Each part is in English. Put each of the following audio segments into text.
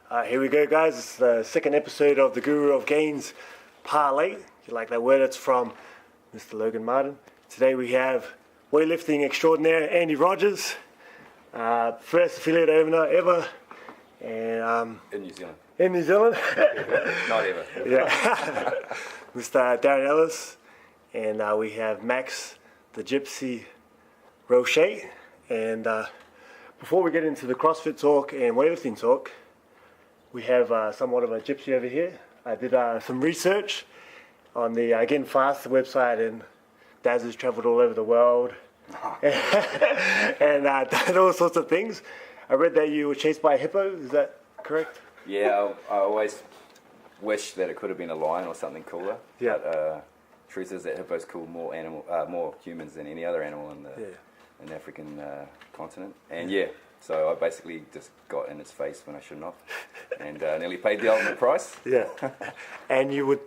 Here we go, guys. It's the second episode of the Guru of Gainz Parlay. You like that word? It's from Mr. Logan Martin. Today we have weightlifting extraordinaire Andy Rogers, first affiliate owner ever, and in New Zealand. In New Zealand, Not ever. yeah. Mr. Darren Ellis, and we have Max, the Gypsy Roache. And before we get into the CrossFit talk and weightlifting talk, we have somewhat of a gypsy over here. I did some research on the Getting Fast website, and Daz has travelled all over the world and done all sorts of things. I read that you were chased by a hippo. Is that correct? Yeah, I always wish that it could have been a lion or something cooler. Yeah. But truth is that hippos kill more humans than any other animal in the African continent. And so I basically just got in its face when I shouldn't have, and nearly paid the ultimate price. Yeah. And you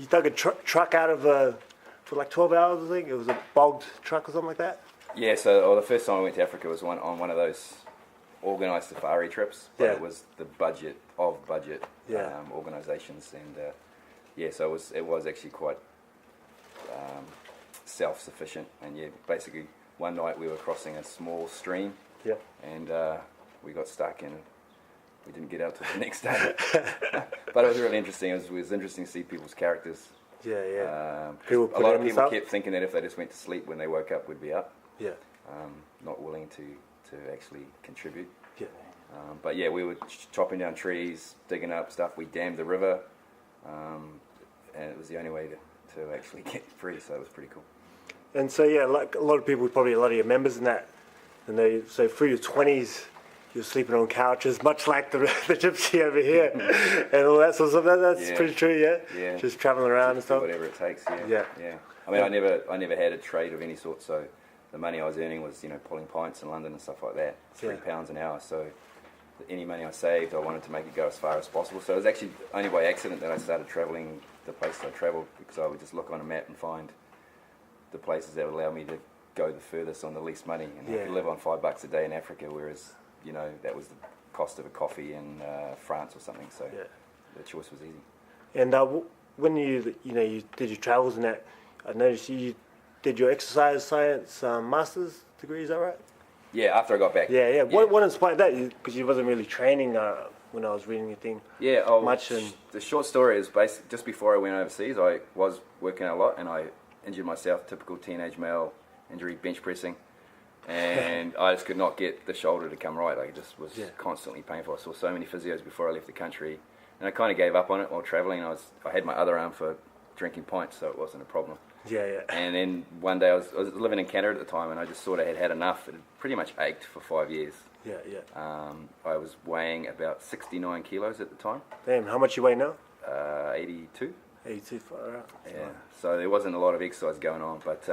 dug a truck out of for like 12 hours, I think. It was a bogged truck or something like that. Yeah. So the first time I went to Africa was on one of those organised safari trips. But it was the budget organisations, and so it was actually quite self-sufficient. And basically one night we were crossing a small stream. Yeah. And we got stuck and we didn't get out till the next day. But it was really interesting. It was interesting to see people's characters. Yeah, yeah. A lot of people kept thinking that if they just went to sleep when they woke up, we'd be up. Yeah. Not willing to actually contribute. Yeah. But we were chopping down trees, digging up stuff. We dammed the river, and it was the only way to actually get free. So it was pretty cool. And so like a lot of people, probably a lot of your members in that. And so through your 20s, you're sleeping on couches, much like the gypsy over here, and all that sort of stuff. That's pretty true, yeah? Yeah. Just traveling around and stuff. Whatever it takes, yeah. I mean, I never had a trade of any sort, so the money I was earning was, pulling pints in London and stuff like that, £3 an hour. So any money I saved, I wanted to make it go as far as possible. So it was actually only by accident that I started traveling the places I traveled, because I would just look on a map and find the places that would allow me to go the furthest on the least money, and I could live on $5 a day in Africa, whereas that was the cost of a coffee in France or something. So the choice was easy. And when you did your travels and that, I noticed you did your exercise science master's degree. Is that right? Yeah, after I got back. Yeah. What inspired that? Because you wasn't really training when I was reading your thing. Yeah. Much. And the short story is basically just before I went overseas, I was working a lot and I injured myself. Typical teenage male injury, bench pressing, and I just could not get the shoulder to come right. Like, it just was constantly painful. I saw so many physios before I left the country, and I kind of gave up on it while traveling. I had my other arm for drinking pints, so it wasn't a problem. Yeah. And then one day I was living in Canada at the time, and I just sort of had enough. It had pretty much ached for 5 years. Yeah. I was weighing about 69 kilos at the time. Damn, how much you weigh now? 82. 82, far out. Yeah. So there wasn't a lot of exercise going on, but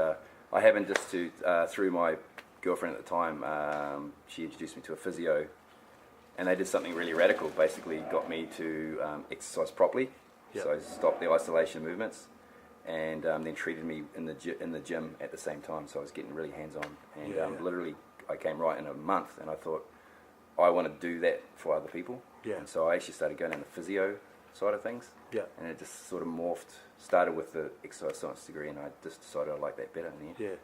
I happened just to, through my girlfriend at the time, she introduced me to a physio, and they did something really radical. Basically got me to exercise properly, so I stopped the isolation movements, and then treated me in the gym at the same time. So I was getting really hands-on, and literally I came right in a month, and I thought, I want to do that for other people. Yeah. And so I actually started going in the physio side of things. Yeah. And it just sort of morphed. Started with the exercise science degree, and I just decided I liked that better in the end. Yeah.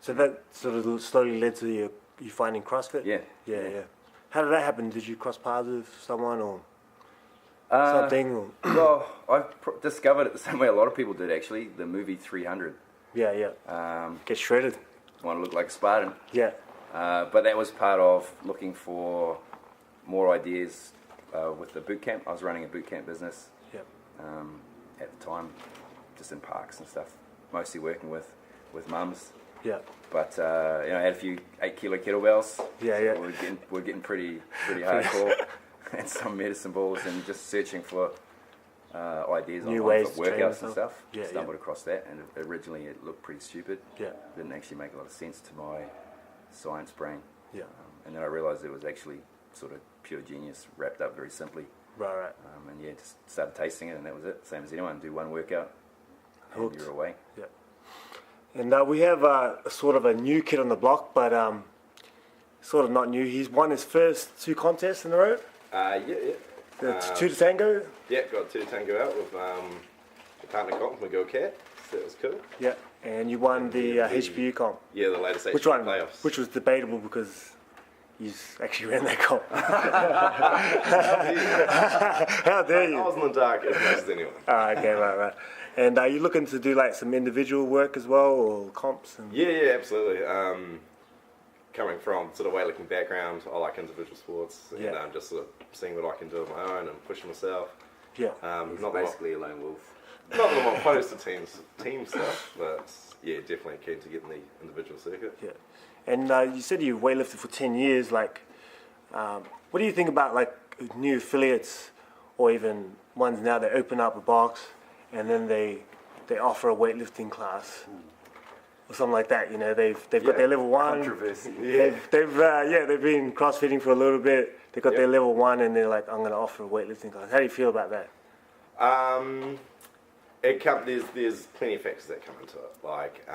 So that sort of slowly led to you finding CrossFit? Yeah. How did that happen? Did you cross paths with someone or something? Or? Well, I discovered it the same way a lot of people did, actually. The movie 300. Yeah. Get shredded. Want to look like a Spartan. Yeah. But that was part of looking for more ideas with the boot camp. I was running a boot camp business at the time, just in parks and stuff, mostly working with mums. Yeah. But I had a few 8 kilo kettlebells. Yeah. So we're getting pretty hardcore, and some medicine balls, and just searching for ideas on workouts and stuff. Stumbled across that, and originally it looked pretty stupid. Yeah. Didn't actually make a lot of sense to my science brain. Yeah. And then I realised it was actually sort of pure genius wrapped up very simply. Right. And just started tasting it, and that was it. Same as anyone, do one workout, and you're away. Yeah. And we have sort of a new kid on the block, but sort of not new. He's won his first 2 contests in a row. Yeah. Two to tango? Yeah, got 2 to tango out with a partner comp, my girl Cat. So that was cool. Yeah, and you won the HPU comp. Yeah, the latest HPU Which one? playoffs. Which was debatable because you actually ran that comp. How dare you? I was in the dark as much as anyone. Okay, right. And are you looking to do like some individual work as well, or comps? And... Yeah, absolutely. Coming from sort of weightlifting background, I like individual sports, and just sort of seeing what I can do on my own and pushing myself. Yeah. He's basically a lone wolf. Not that I'm opposed to team stuff, but yeah, definitely keen to get in the individual circuit. Yeah. And you said you weightlifted for 10 years. Like, what do you think about like new affiliates, or even ones now that open up a box and then they offer a weightlifting class? Or something like that, they've got their level 1. Controversy. Yeah. They've been crossfitting for a little bit. They've got their level 1, and they're like, I'm going to offer a weightlifting class. How do you feel about that? There's plenty of factors that come into it. Like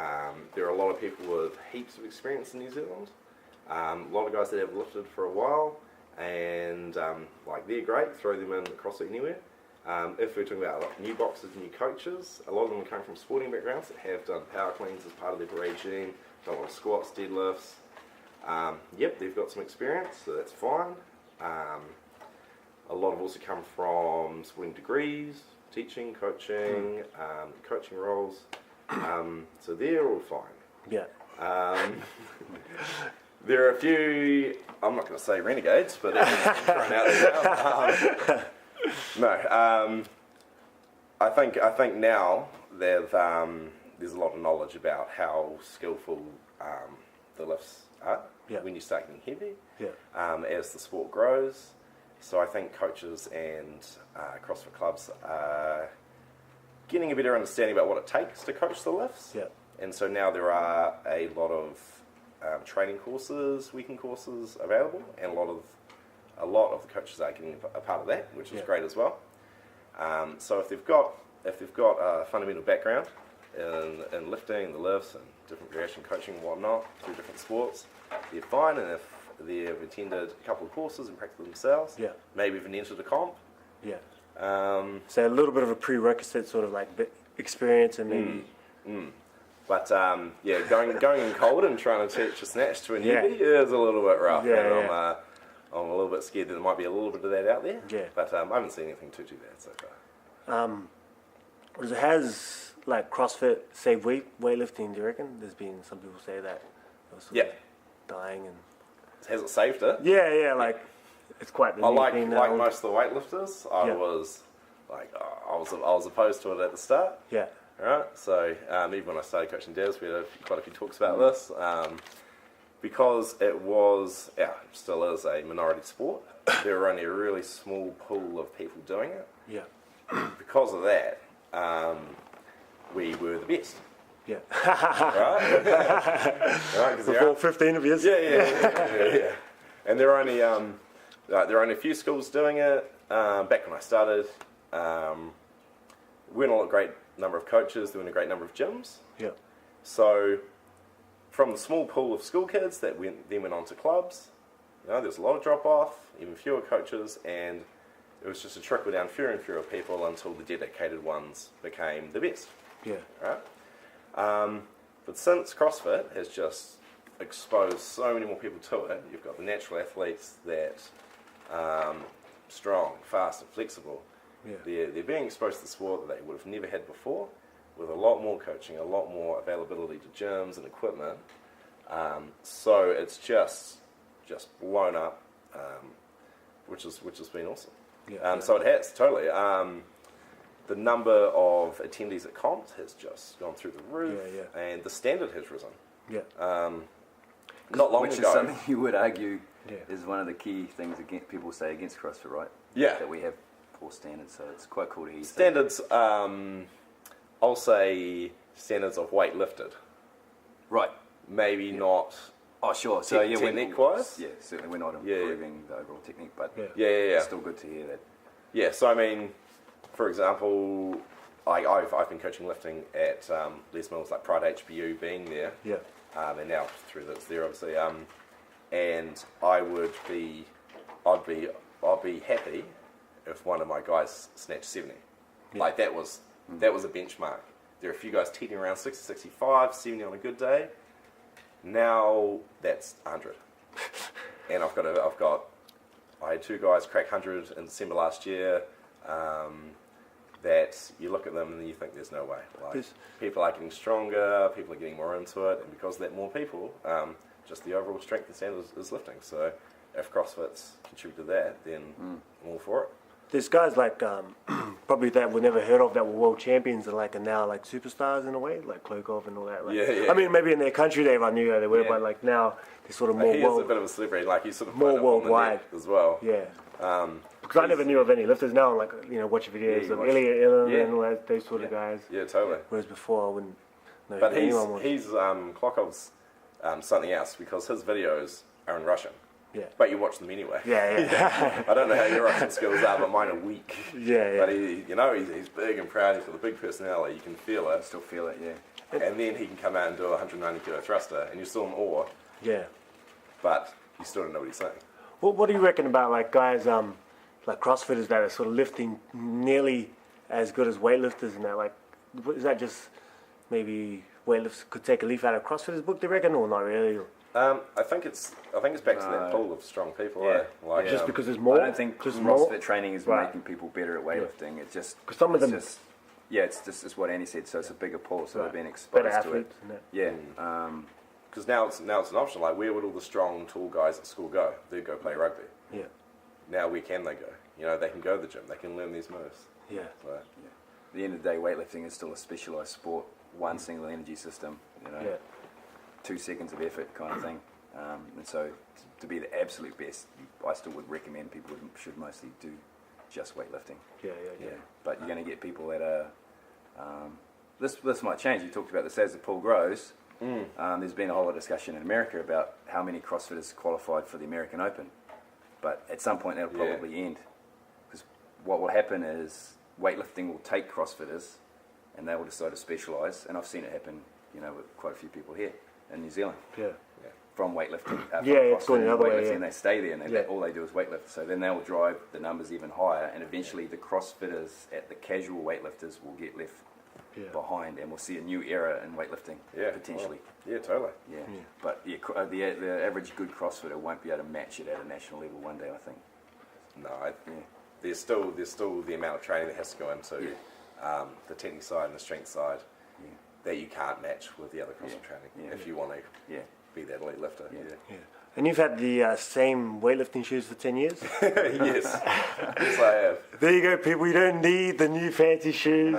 there are a lot of people with heaps of experience in New Zealand. A lot of guys that have lifted for a while, and they're great. Throw them in CrossFit anywhere. If we're talking about like, new boxers, new coaches, a lot of them come from sporting backgrounds that have done power cleans as part of their regime, done a lot of squats, deadlifts. They've got some experience, so that's fine. A lot have also come from sporting degrees, teaching, coaching, coaching roles, so they're all fine. Yeah. There are a few, I'm not going to say renegades, but they're thrown out there now. No, I think now there's a lot of knowledge about how skillful the lifts are when you start getting heavy. As the sport grows, so I think coaches and CrossFit clubs are getting a better understanding about what it takes to coach the lifts. And so now there are a lot of training courses, weekend courses available, and a lot of the coaches are getting a part of that, which is great as well. So if they've got a fundamental background in lifting, the lifts, and different variation coaching and whatnot through different sports, they're fine. And if they've attended a couple of courses and practiced themselves, maybe even entered a comp. So a little bit of a prerequisite, sort of like experience and maybe. But going in cold and trying to teach a snatch to a newbie is a little bit rough. I'm a little bit scared that there might be a little bit of that out there. But I haven't seen anything too bad so far. Has like CrossFit saved weightlifting? Do you reckon? There's been some people say that. Dying and. Has it saved it? Like it's quite the like thing now. most of the weightlifters, I was opposed to it at the start. Right. So even when I started coaching devs, we had quite a few talks about this. Because it was, still is a minority sport, there were only a really small pool of people doing it. Because of that, we were the best. Right? Before 15 of years. Yeah. And there are only a few schools doing it. Back when I started, we weren't a great number of coaches, there weren't a great number of gyms. So from the small pool of school kids that then went on to clubs, there's a lot of drop-off, even fewer coaches, and it was just a trickle down fewer and fewer people until the dedicated ones became the best. Right? But since CrossFit has just exposed so many more people to it, you've got the natural athletes that strong, fast, and flexible. They're being exposed to the sport that they would have never had before, with a lot more coaching, a lot more availability to gyms and equipment. So it's just blown up, which has been awesome. So it has, totally. The number of attendees at comps has just gone through the roof, and the standard has risen. Not long Which ago. is something you would argue is one of the key things people say against CrossFit, right? That we have poor standards, so it's quite cool to hear. Standards, I'll say standards of weight lifted. Right. Maybe not. Oh, sure. So technique-wise? Yeah, certainly we're not improving the overall technique, but it's still good to hear that. Yeah, so I mean, for example, I've been coaching lifting at Les Mills, like Pride HBU being there. And now through that's there obviously. And I'd be happy if one of my guys snatched 70. Like that was a benchmark. There are a few guys teetering around 60, 65, 70 on a good day. Now that's 100. And I had 2 guys crack 100 in December last year. That you look at them and you think there's no way. Like people are getting stronger, people are getting more into it, and because of that, more people, just the overall strength and standard is lifting. So if CrossFit's contributed to that, then I'm all for it. There's guys like probably that we never heard of that were world champions and like are now like superstars in a way, like Klokov and all that. Like, Yeah. I mean, maybe in their country everyone knew who they were, but like now they're sort of more He is a bit of a celebrity. Like he's sort of more worldwide as well. Yeah. Because I never knew of any lifters now. Like watch videos of Ellis and all that, those sort of guys. Yeah, totally. Whereas before I wouldn't know But who anyone was. he's Klokov's something else because his videos are in Russian. Yeah. But you watch them anyway. Yeah. I don't know how your Russian skills are, but mine are weak. Yeah. But he's big and proud. He's got a big personality. You can feel it. Still feel it, yeah. And then he can come out and do a 190 kilo thruster, and you're still in awe. Yeah. But you still don't know what he's saying. Well, what do you reckon about like guys like CrossFitters that are sort of lifting nearly as good as weightlifters and that? Like, is that just maybe weightlifters could take a leaf out of CrossFitters' book? Do you reckon, or not really? I think it's back to that pool of strong people. Yeah. Like Just because there's more. I don't think just CrossFit more? training is Right. making people better at weightlifting. It's just Because some of them, it's what Annie said. So it's a bigger pool, so they've been better exposed to it. athletes and that. Yeah. because now it's an option. Like where would all the strong, tall guys at school go? They'd go play rugby. Yeah. Now where can they go? They can go to the gym. They can learn these moves. Yeah. So, At the end of the day, weightlifting is still a specialised sport. One single energy system. Yeah. 2 seconds of effort kind of thing. And so to be the absolute best, I still would recommend people should mostly do just weightlifting. Yeah. But you're going to get people that are... this might change. You talked about this as the pool grows. There's been a whole lot of discussion in America about how many CrossFitters qualified for the American Open. But at some point that'll probably end. Because what will happen is weightlifting will take CrossFitters and they will decide to specialise. And I've seen it happen, with quite a few people here in New Zealand. Yeah. From weightlifting, from it's going the other way, weightlifting, they stay there and all they do is weightlift. So then they will drive the numbers even higher, and eventually the CrossFitters at the casual weightlifters will get left behind, and we'll see a new era in weightlifting potentially. Well, totally. But the average good CrossFitter won't be able to match it at a national level one day, I think. No, there's still the amount of training that has to go into the technique side and the strength side that you can't match with the other CrossFit training if you want to be that elite lifter. Yeah. And you've had the same weightlifting shoes for 10 years? Yes, I have. There you go, people. You don't need the new fancy shoes.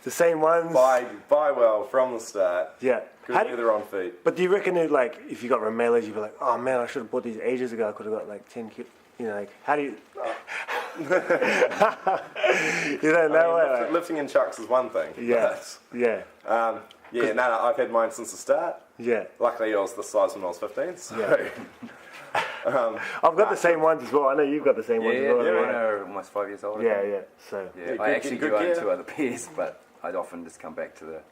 The same ones. Buy well from the start. Yeah. Good with their own feet. But do you reckon that, like, if you got Ramelas, you'd be like, oh man, I should have bought these ages ago. I could have got like 10 kilos. How do you... you don't know. Lifting in chucks is one thing. Yeah. I've had mine since the start. Yeah. Luckily, I was this size when I was 15. So. I've got the same ones as well. I know you've got the same ones as well. Yeah, mine are almost 5 years old. Yeah. So. I actually do own 2 other pairs, but I'd often just come back to the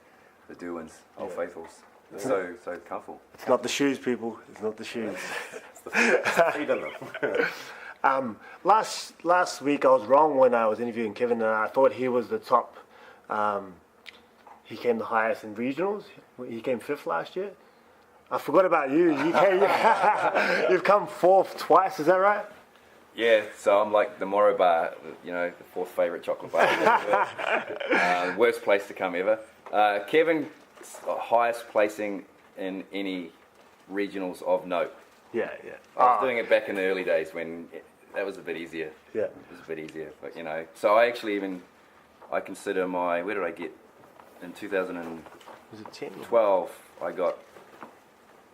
Derwins, Old Faithfuls. They're so comfortable. It's not the shoes, people. It's not the shoes. It's the feet in them. Last week I was wrong when I was interviewing Kevin, and I thought he was the top. He came the highest in regionals. He came 5th last year. I forgot about you. You've come 4th twice. Is that right? Yeah, so I'm like the Morrow bar, the 4th favourite chocolate bar. Worst place to come ever. Kevin, highest placing in any regionals of note. Yeah. I was doing it back in the early days when that was a bit easier. Yeah. It was a bit easier, but so I actually I consider where did I get in 2012? Was it 10? I got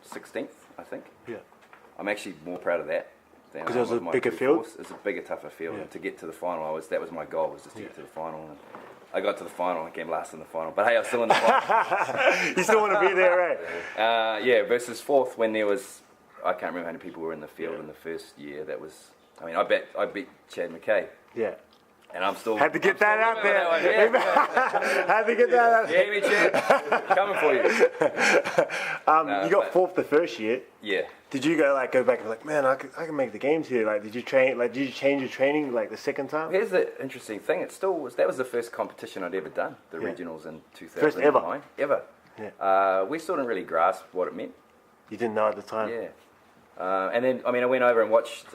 16th, I think. Yeah. I'm actually more proud of that. Because it was a bigger field? It's a bigger, tougher field. Yeah. And to get to the final, that was my goal, was just to get to the final. And I got to the final and came last in the final. But hey, I was still in the final. You still want to be there, right? Versus 4th when there was, I can't remember how many people were in the field in the first year. That was, I beat Chad McKay. Yeah. And I'm still... Had to get that out there. Had to get that out there. Yeah, me too. Coming for you. You got fourth the first year. Yeah. Did you go back and be like, man, I can make the games here? Like, did you change your training like the second time? Here's the interesting thing. It still was. That was the first competition I'd ever done. The regionals in 2009. First ever. Ever. Yeah. We still didn't really grasp what it meant. You didn't know at the time. Yeah. And then I went over and watched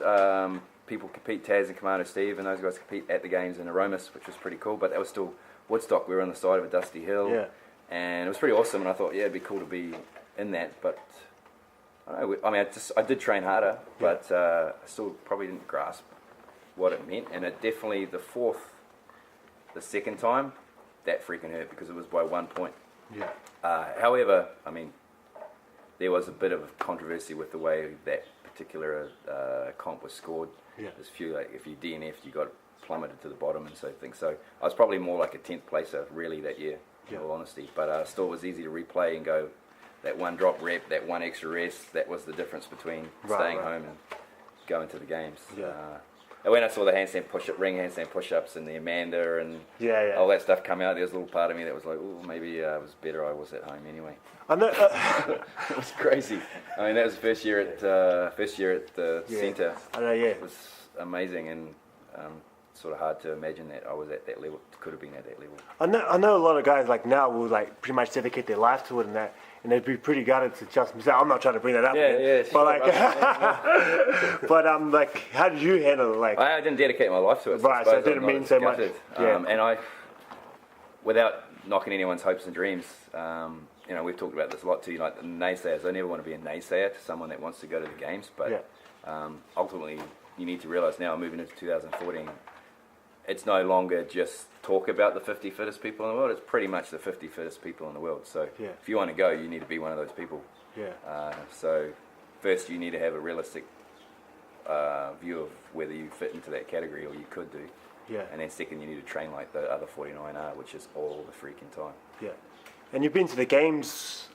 people compete. Taz and Commander Steve and those guys compete at the games in Aromas, which was pretty cool. But that was still Woodstock. We were on the side of a dusty hill. Yeah. And it was pretty awesome. And I thought, yeah, it'd be cool to be in that, but. I don't know, I did train harder, but I still probably didn't grasp what it meant. And it definitely, the second time, that freaking hurt because it was by 1 point. Yeah. However, there was a bit of controversy with the way that particular comp was scored. Yeah. There's a few, like if you DNF'd, you got plummeted to the bottom and so things. So I was probably more like a 10th placer really that year, in all honesty. But still, it was easy to replay and go. That one drop rep, that one extra rest, that was the difference between staying home and going to the games. Yeah. And when I saw the ring handstand push-ups and the Amanda and all that stuff come out, there was a little part of me that was like, oh, maybe it was better I was at home anyway. I know. It was crazy. That was the first year at the centre. I know, yeah. It was amazing and sort of hard to imagine that I was at that level, could have been at that level. I know a lot of guys like now will like pretty much dedicate their life to it and that. And they'd be pretty gutted to just miss out. I'm not trying to bring that up again. But like, like, how did you handle it? Like, I didn't dedicate my life to it. Right, so it didn't mean so much. And I, without knocking anyone's hopes and dreams, we've talked about this a lot too. Like the naysayers, I never want to be a naysayer to someone that wants to go to the games. But ultimately, you need to realise now, moving into 2014, it's no longer just talk about the 50 fittest people in the world. It's pretty much the 50 fittest people in the world. So if you want to go, you need to be one of those people. So first you need to have a realistic view of whether you fit into that category or you could do. And then second, you need to train like the other 49 are, which is all the freaking time. And you've been to the games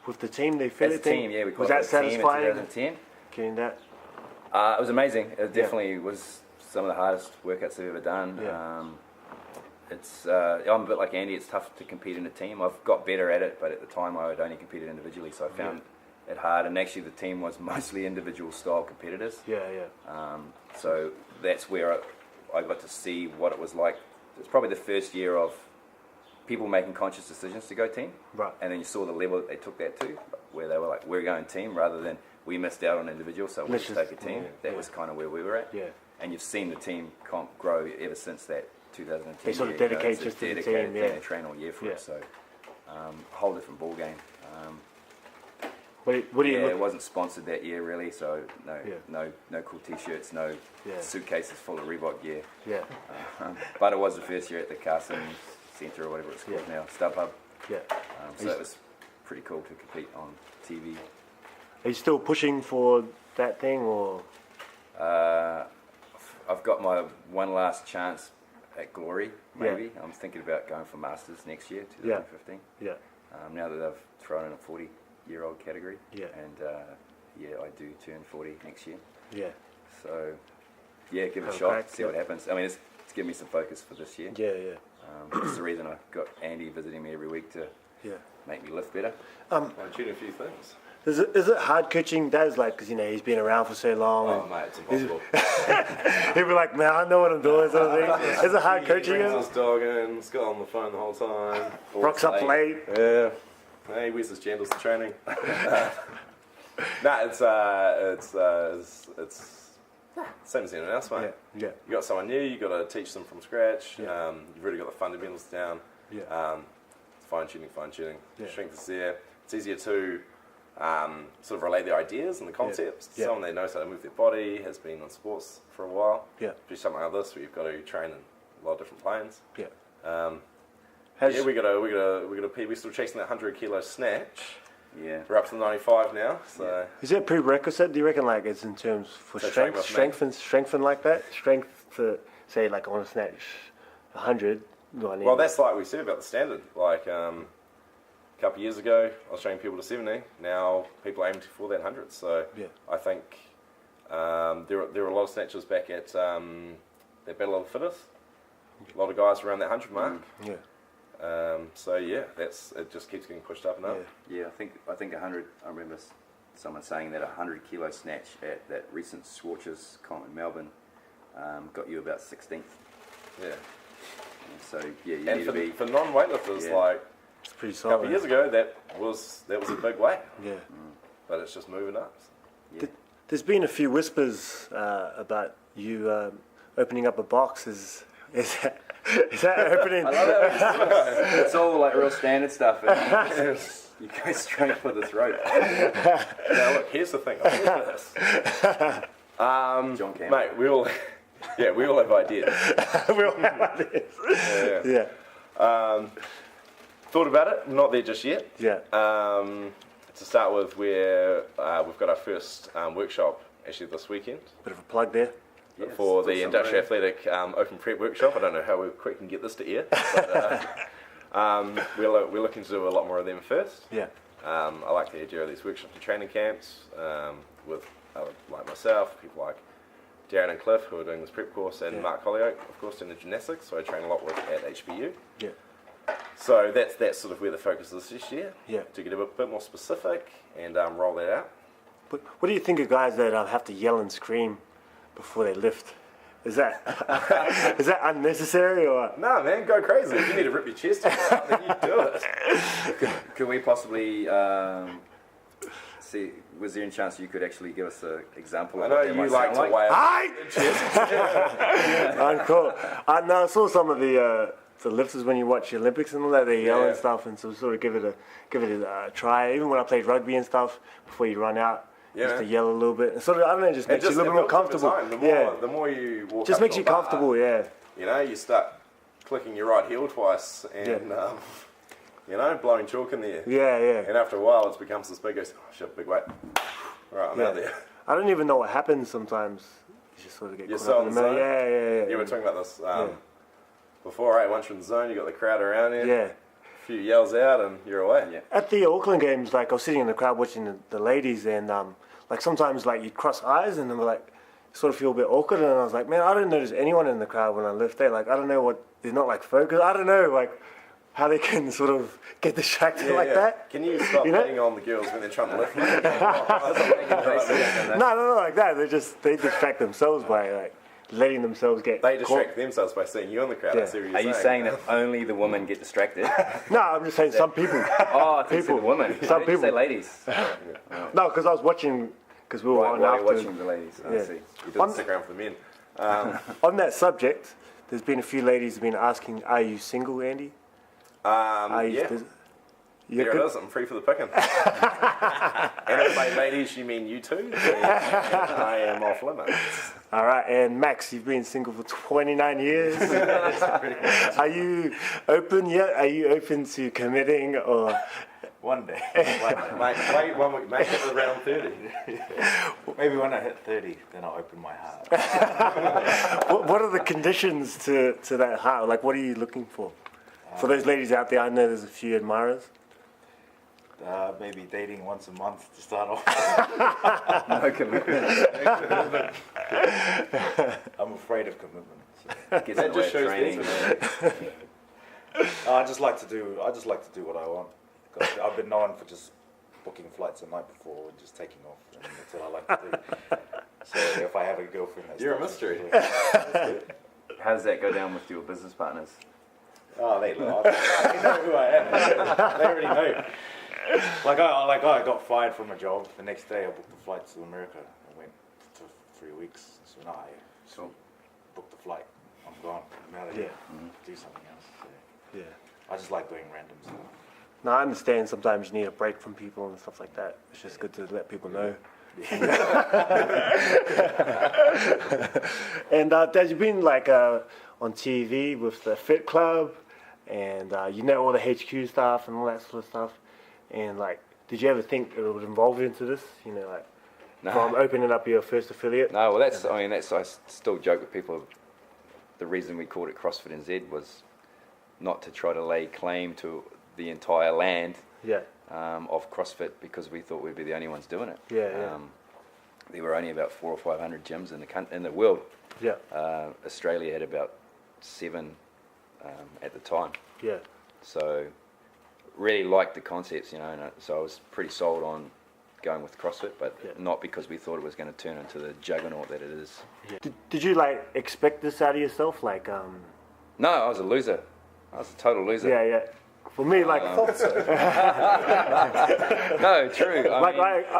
with the team, the As a team, we was that satisfying? 2010. Getting that? It was amazing. It definitely was some of the hardest workouts I've ever done. I'm a bit like Andy, it's tough to compete in a team. I've got better at it, but at the time I would only competed individually, so I found it hard. And actually the team was mostly individual style competitors. So that's where I got to see what it was like. It's probably the first year of people making conscious decisions to go team. And then you saw the level that they took that to, where they were like, we're going team, rather than we missed out on individual, so we'll just take a team. That was kind of where we were at. And you've seen the team comp grow ever since that 2010. They sort of dedicate just to the team, They train all year for it, so a whole different ball game. What do you it wasn't sponsored that year really, so no cool t-shirts, no suitcases full of Reebok gear. But it was the first year at the Carson Centre or whatever it's called now, StubHub. So that was pretty cool to compete on TV. Are you still pushing for that thing, or? I've got my one last chance at Glory, maybe. I'm thinking about going for Masters next year, 2015. Now that I've thrown in a 40-year-old category. And I do turn 40 next year. So, give it a shot, see what happens. It's given me some focus for this year. That's the reason I got Andy visiting me every week to make me lift better. I'm tuning a few things. Is it hard coaching Daz, like, because he's been around for so long? Oh, mate, it's impossible. He'll be like, man, I know what I'm doing, sort of thing. Is it hard coaching him? His dog in, he's got on the phone the whole time. Rocks up late. Yeah. Hey, where's his jandals to training? It's same as anyone else, mate. You got someone new, you got to teach them from scratch. You've really got the fundamentals down. Fine tuning. Strength is there. It's easier to sort of relate their ideas and the concepts to someone that knows how to move their body, has been on sports for a while. Do something like this where you've got to train in a lot of different planes. We're still chasing that 100 kilo snatch. We're up to 95 now. So is it a prerequisite? Do you reckon, like, it's in terms for strengthen like that? Strength to say, like, I want to snatch 100. Well, that's like we said about the standard. Like a couple of years ago, I was training people to 70. Now people are aiming for that 100. So I think there were a lot of snatchers back at that Battle of the Fittest. A lot of guys around that 100 mark. Yeah. So yeah, it just keeps getting pushed up and up. Yeah, I think 100. I remember someone saying that 100 kilo snatch at that recent Swatches comp in Melbourne got you about 16th. Yeah. And so yeah, you And need to be for non-weightlifters, like It's pretty a solid. couple of years ago, that was a big weight, Yeah. but it's just moving up. yeah. There's been a few whispers about you opening up a box. Is that opening? I love it. It's all like real standard stuff. And you go straight for the throat. Now look, here's the thing. I'll tell you this. John Campbell. Mate, we all have ideas. We all have ideas. Yeah. Thought about it, not there just yet. Yeah. To start with, we've got our first workshop actually this weekend Bit of a plug there. Yes, for put the some Industrial room. Athletic Open Prep Workshop. I don't know how quick we can get this to air, but we're looking to do a lot more of them first. Yeah. I like the idea of these workshops and training camps with like myself, people like Darren and Cliff who are doing this prep course, and Mark Hollyoak, of course, doing the gymnastics. So I train a lot with at HBU. Yeah. So that's sort of where the focus is this year. Yeah. To get a bit more specific and roll that out. But what do you think of guys that have to yell and scream before they lift? Is that unnecessary or? No, man, go crazy. If you need to rip your chest out, then you do it. Could we possibly see? Was there any chance you could actually give us an example? I of know what that you might like sound to weigh Hi! your chest. Uncool. I saw some of the lifters when you watch the Olympics and all that. They yell and Yeah. stuff, and so sort of give it a try. Even when I played rugby and stuff, before you run out, Yeah. just to yell a little bit. And sort of, I don't know, just makes you a little bit more comfortable. The more you walk Just up makes to you a bar, comfortable. Yeah. You know, you start clicking your right heel twice and, blowing chalk in there. Yeah. Yeah. And after a while, it becomes this big, oh shit, big weight. Right, I'm out there. I don't even know what happens sometimes. You just sort of get You're caught so up in in the the middle. zone. Yeah. Yeah, we're talking about this before, right? Once you're in the zone, you got the crowd around you. Yeah. A few yells out, and you're away. Yeah. At the Auckland games, like I was sitting in the crowd watching the ladies, and like sometimes like you'd cross eyes, and then we're like sort of feel a bit awkward, and I was like, man, I don't notice anyone in the crowd when I lift there. Like I don't know what they're not like focused. I don't know like how they can sort of get distracted like that. Can you stop You know? hitting on the girls when they're trying to lift? No, like that. They distract themselves by like letting themselves get. They caught. distract themselves by seeing you in the crowd. Yeah. I see what Are you're you saying that only the women get distracted? No, I'm just saying some people. Oh, I think People. the women. Some Why did you say people. ladies. No, because I was watching. Because we were on While you're after. watching the ladies. I Yeah. see. You didn't stick around for the men. On that subject, there's been a few ladies have been asking, "Are you single, Andy?" Are you, Yeah. you're There good? it is, I'm free for the picking. And if by ladies you mean you two, then I am off limits. All right, and Max, you've been single for 29 years. Are you open yet? Are you open to committing or? One day. Wait 1 week, make it around 30. Maybe when I hit 30, then I'll open my heart. What are the conditions to that heart? Like, what are you looking for? For those ladies out there, I know there's a few admirers. Maybe dating once a month to start off. No commitment. I'm afraid of commitment. Gets in That the way just of shows training. I just like to do what I want. 'Cause I've been known for just booking flights the night before and just taking off, and that's what I like to do. So if I have a girlfriend, that's You're a not- mystery. How does that go down with your business partners? Oh, they know who I am. They already know. Like I got fired from a job. The next day, I booked the flight to America. I went for 3 weeks. So now I Cool. booked the flight. I'm gone. I'm out of here. Do something else. So Yeah. I just like doing random stuff. No, I understand sometimes you need a break from people and stuff like that. It's just good to let people know. And Dad, you've been like on TV with the Fit Club, and you know all the HQ stuff and all that sort of stuff. And like, did you ever think it would involve you into this? You know, like from opening up your first affiliate. No, well, I still joke with people. The reason we called it CrossFit NZ was not to try to lay claim to the entire land Yeah. of CrossFit, because we thought we'd be the only ones doing it. Yeah. There were only about 400 or 500 gyms in the world. Yeah. Australia had about 7 at the time. Yeah. So really liked the concepts, you know, and so I was pretty sold on going with CrossFit, but not because we thought it was going to turn into the juggernaut that it is. Yeah. Did you like expect this out of yourself? Like, No, I was a loser. I was a total loser. yeah, yeah. For me, like, No, true.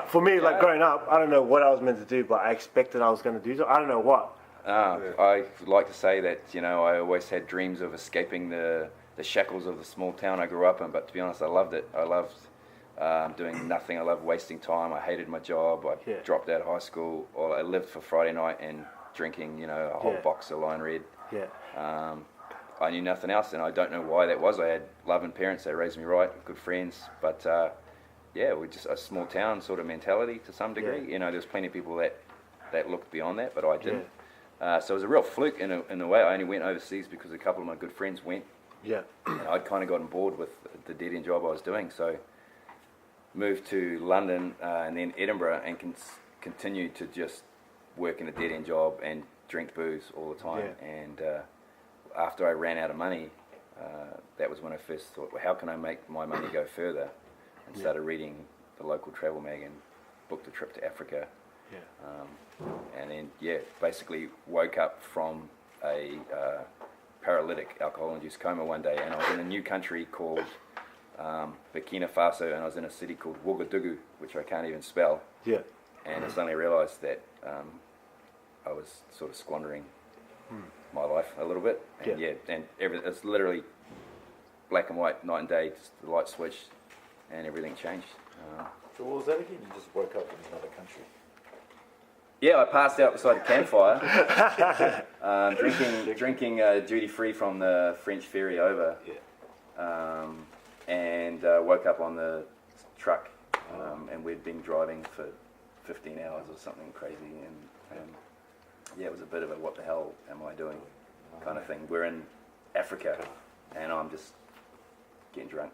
for me, like growing up, I don't know what I was meant to do, but I expected I was going to do so. I don't know what. I like to say that, you know, I always had dreams of escaping the shackles of the small town I grew up in, but to be honest, I loved it. I loved doing nothing. I loved wasting time. I hated my job. I dropped out of high school. I lived for Friday night and drinking, you know, a whole box of Lion Red. Yeah. I knew nothing else, and I don't know why that was. I had loving parents. They raised me right, good friends, but we're just a small town sort of mentality to some degree. Yeah. You know, there's plenty of people that looked beyond that, but I didn't. So it was a real fluke in a way. I only went overseas because a couple of my good friends went. Yeah. And I'd kind of gotten bored with the dead-end job I was doing, so moved to London and then Edinburgh and continued to just work in a dead-end job and drink booze all the time. Yeah. And after I ran out of money, that was when I first thought, well, how can I make my money go further? And started reading the local travel mag and booked a trip to Africa. Yeah. And then, basically woke up from a paralytic alcohol-induced coma one day, and I was in a new country called Burkina Faso, and I was in a city called Ouagadougou, which I can't even spell. Yeah. And I suddenly realised that I was sort of squandering my life a little bit. And it's literally black and white, night and day, just the light switched, and everything changed. So what was that again? You just woke up in another country? Yeah, I passed out beside a campfire, drinking duty free from the French ferry over, and woke up on the truck, and we'd been driving for 15 hours or something crazy, and it was a bit of a what the hell am I doing kind of thing. We're in Africa, and I'm just getting drunk.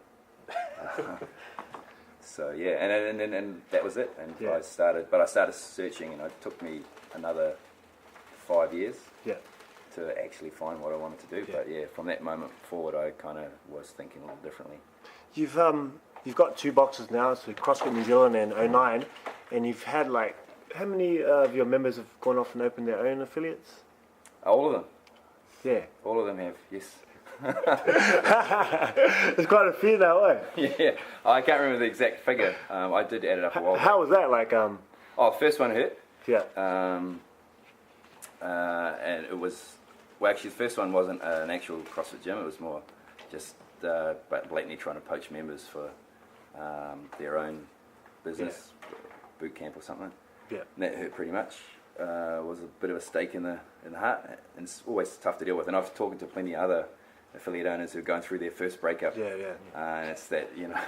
So and that was it. And I started searching, and it took me another 5 years to actually find what I wanted to do. But from that moment forward, I kind of was thinking a little differently. You've got 2 boxes now, so CrossFit New Zealand and 09, and you've had like, how many of your members have gone off and opened their own affiliates? All of them. Yeah. All of them have, yes. There's quite a few now, eh? Yeah, I can't remember the exact figure. I did add it up a while back. How was that? Like, the first one hurt. Yeah. And it was, well, actually, the first one wasn't an actual CrossFit gym. It was more just blatantly trying to poach members for their own business, boot camp or something. Yeah. And that hurt pretty much. Was a bit of a stake in the heart, and it's always tough to deal with. And I've talked to plenty of other affiliate owners who are going through their first breakup. And it's that, you know,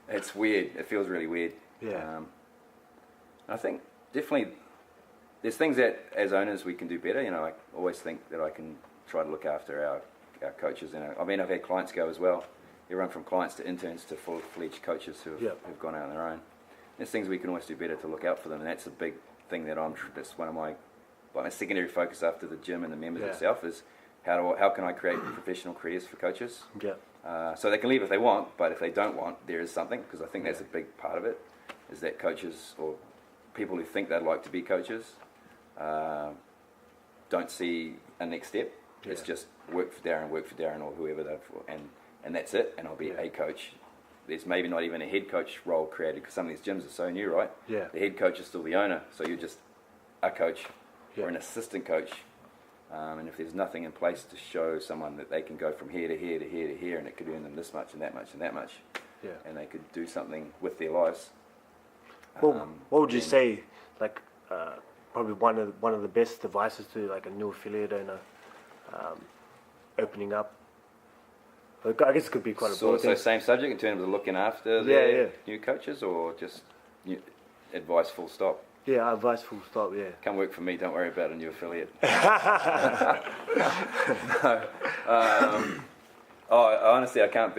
it's weird. It feels really weird. Yeah. I think definitely there's things that as owners we can do better. You know, I always think that I can try to look after our coaches. And I've had clients go as well. Everyone from clients to interns to full-fledged coaches who've gone out on their own. There's things we can always do better to look out for them, and that's a big thing that's one of my secondary focus after the gym and the members itself is how can I create professional careers for coaches? Yeah. So they can leave if they want, but if they don't want, there is something, because I think that's a big part of it, is that coaches or people who think they'd like to be coaches don't see a next step. It's just work for Darren or whoever and that's it, and I'll be a coach. There's maybe not even a head coach role created, because some of these gyms are so new, right? Yeah. The head coach is still the owner, so you're just a coach or an assistant coach. And if there's nothing in place to show someone that they can go from here to here to here to here, and it could earn them this much and that much and that much, and they could do something with their lives. Well, what would you say, like, probably one of the best advices to like a new affiliate owner opening up? I guess it could be quite a broad thing. So same subject in terms of looking after their new coaches, or just advice full stop? Yeah, advice full stop, yeah. Come work for me, don't worry about a new affiliate. Honestly, I can't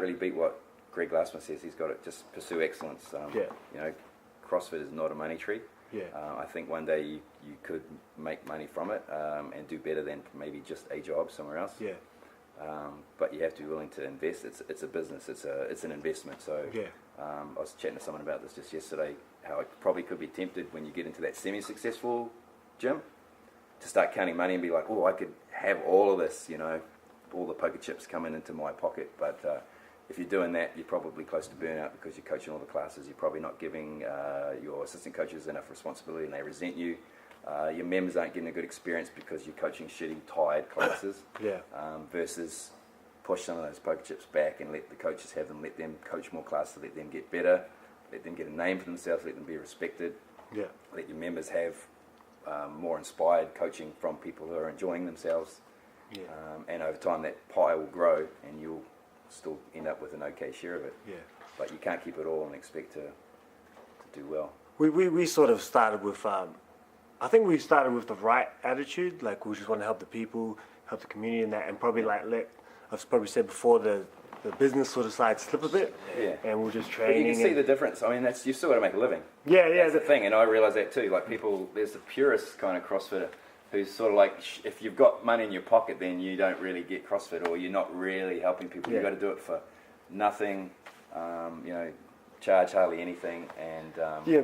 really beat what Greg Glassman says. He's got it. Just pursue excellence. You know, CrossFit is not a money tree. Yeah. I think one day you could make money from it and do better than maybe just a job somewhere else. Yeah. But you have to be willing to invest. It's a business. It's an investment. So I was chatting to someone about this just yesterday. How it probably could be tempted when you get into that semi-successful gym to start counting money and be like, oh, I could have all of this, you know, all the poker chips coming into my pocket. But if you're doing that, you're probably close to burnout because you're coaching all the classes. You're probably not giving your assistant coaches enough responsibility, and they resent you. Your members aren't getting a good experience because you're coaching shitty, tired classes. Versus push some of those poker chips back and let the coaches have them. Let them coach more classes. Let them get better. Let them get a name for themselves. Let them be respected. Let your members have more inspired coaching from people who are enjoying themselves. And over time, that pie will grow, and you'll still end up with an okay share of it. But you can't keep it all and expect to do well. We sort of started with, I think we started with the right attitude, like we just want to help the people, help the community and that, and probably like I've probably said before, the business sort of side slip a bit, and we're just training. But you can see the difference. I mean, you've still got to make a living. That's the thing, and I realise that too. Like people, there's the purist kind of CrossFitter who's sort of like, if you've got money in your pocket, then you don't really get CrossFit, or you're not really helping people. You've got to do it for nothing, you know, charge hardly anything, and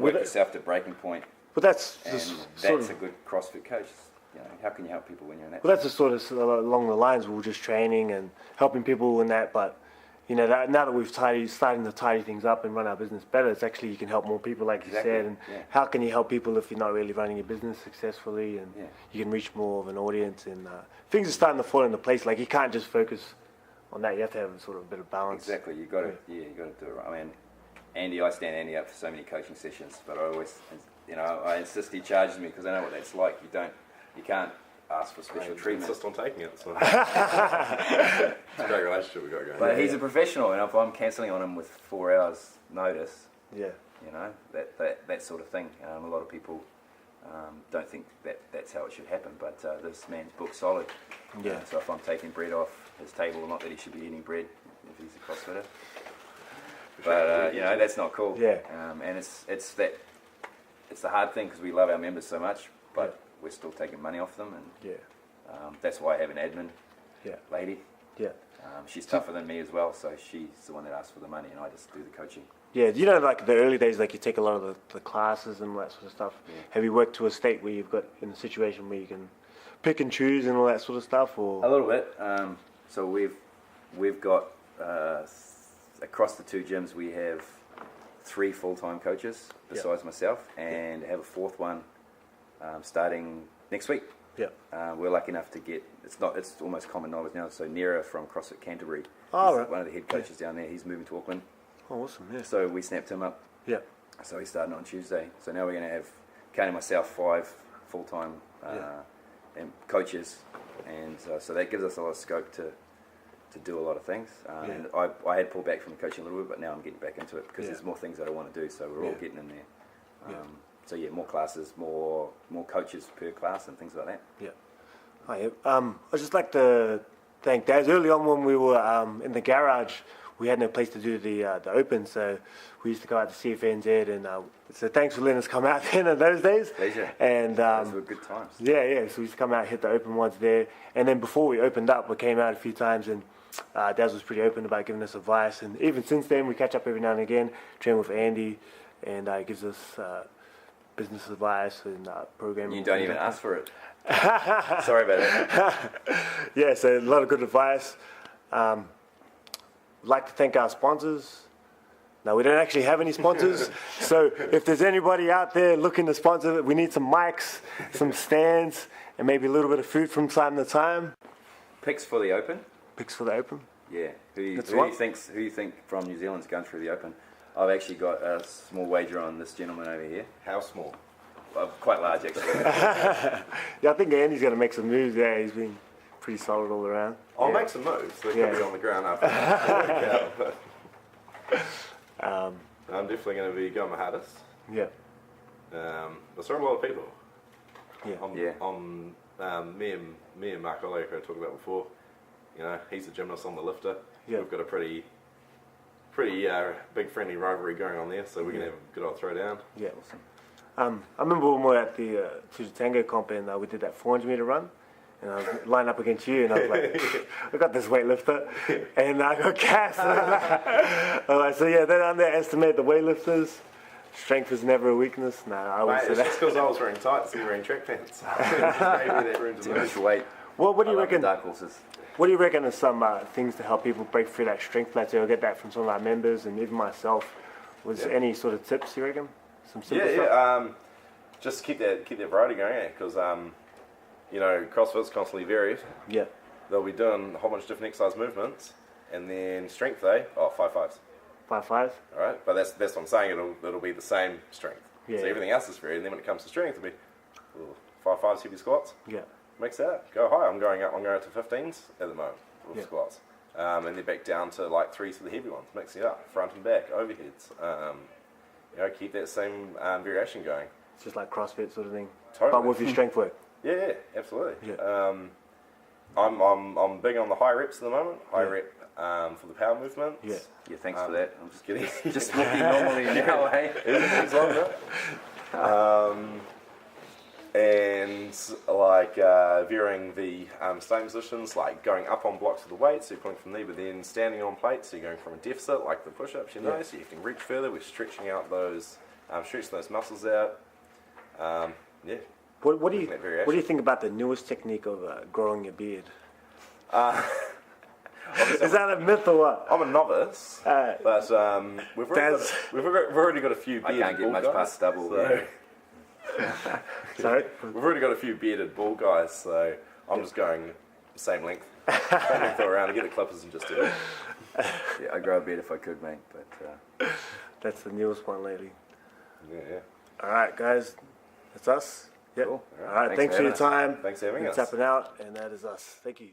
work yourself to breaking point. But that's a good CrossFit coach. You know, how can you help people when you're in that? Well, that's just sort of along the lines. We're just training and helping people in that. But you know, now that we've starting to tidy things up and run our business better, it's actually you can help more people, like you said. And how can you help people if you're not really running your business successfully? And you can reach more of an audience. And things are starting to fall into place. Like you can't just focus on that. You have to have sort of a bit of balance. Exactly. You got to do it right. I mean, I stand Andy up for so many coaching sessions, but I always, you know, I insist he charges me because I know what that's like. You can't ask for special treatment. Insist on taking it. So. It's a great relationship we've got going. But he's a professional, and if I'm cancelling on him with 4 hours notice, you know, that sort of thing. A lot of people don't think that's how it should happen, but this man's booked solid. So if I'm taking bread off his table, not that he should be eating bread if he's a CrossFitter. But you know, that's not cool. And it's the hard thing because we love our members so much, but we're still taking money off them, and that's why I have an admin lady. She's tougher than me as well, so she's the one that asks for the money, and I just do the coaching. You know, like the early days, like you take a lot of the classes and all that sort of stuff. Have you worked to a state where you've got in a situation where you can pick and choose and all that sort of stuff, or a little bit? So we've got across the two gyms we have 3 full-time coaches besides myself, and have a 4th one starting next week. We're lucky enough to get, it's almost common knowledge now, so Nera from CrossFit Canterbury, he's one of the head coaches down there, he's moving to Auckland. Awesome. So we snapped him up. So he's starting on Tuesday. So now we're going to have, counting myself, 5 full-time and coaches, and so that gives us a lot of scope to do a lot of things. And I had pulled back from the coaching a little bit, but now I'm getting back into it because there's more things that I want to do, so we're all getting in there. So more classes, more coaches per class and things like that. I'd just like to thank Daz. Early on when we were in the garage, we had no place to do the open, so we used to go out to CFNZ, and so thanks for letting us come out then in those days. Pleasure. And those were good times. So we used to come out, hit the open ones there, and then before we opened up, we came out a few times, and Daz was pretty open about giving us advice, and even since then we catch up every now and again, train with Andy, and he gives us business advice and programming. You don't even ask for it. Sorry about that. So a lot of good advice. I'd like to thank our sponsors. Now, we don't actually have any sponsors, so if there's anybody out there looking to sponsor, we need some mics, some stands, and maybe a little bit of food from time to time. Picks for the open? Picks for the open? Yeah. Who you think from New Zealand's going through the open? I've actually got a small wager on this gentleman over here. How small? Quite large, actually. I think Andy's going to make some moves there. He's been pretty solid all around. I'll make some moves. They're going to be on the ground after. I'm definitely going to be going my hardest. But so are a lot of people. Me and Mark Ollie, who I talked about before, you know, he's a gymnast on the lifter. We've got a pretty big friendly rivalry going on there, so we're going to have a good old throwdown. Awesome. I remember when we were at the Fuji Tango comp, and we did that 400 meter run, And I was lined up against you, and I was like, I got this weightlifter, and I got Cass. And I was like, so yeah, don't underestimate the weightlifters. Strength is never a weakness. No, I wouldn't say It's that. just because I was wearing tights and you were wearing track pants. Maybe that room to Too move. much weight. What do you I love reckon? the dark horses. What do you reckon are some things to help people break through that strength plateau? I get that from some of our members and even myself. Was there any sort of tips you reckon? Some simple stuff? Yeah. Just keep that variety going, because you know, CrossFit's constantly varied. Yeah. They'll be doing a whole bunch of different exercise movements, and then strength day, 5-5s. 5-5s? All right, but that's what I'm saying. It'll be the same strength. Yeah. So everything else is varied, and then when it comes to strength, it'll be 5-5s heavy squats. Yeah. Mix that. Go high. I'm going up to 15s at the moment with Yeah. squats, and then back down to like 3s for the heavy ones. Mix it up, front and back, overheads. You know, keep that same variation going. It's just like CrossFit sort of thing. Totally. But with your strength work. Yeah, absolutely. Yeah. I'm big on the high reps at the moment. High rep for the power movements. Yeah. Yeah, thanks for that. I'm just Kidding. just walking normally now, hey? Everything's longer. And like varying the staying positions, like going up on blocks with the weight, so you're pulling from there, but then standing on plates, so you're going from a deficit, like the push-ups, you know, so you can reach further. We're stretching out those, stretching those muscles out. Yeah. What do Looking at you variation. think about the newest technique of growing your beard? Obviously, Is that a myth or what? I'm a novice, but we've already got a few I bearded can't get bald much guys, past stubble. so- Sorry? We've already got a few bearded bald guys, so I'm just going same length around, get the clippers and just do it. Yeah, I'd grow a beard if I could, mate. But That's the newest one lately. Yeah. All right, guys. That's us. Yep. Cool. All right. Thanks Thanks for for your having time. Thanks for having We're us. tapping out, and that is us. Thank you.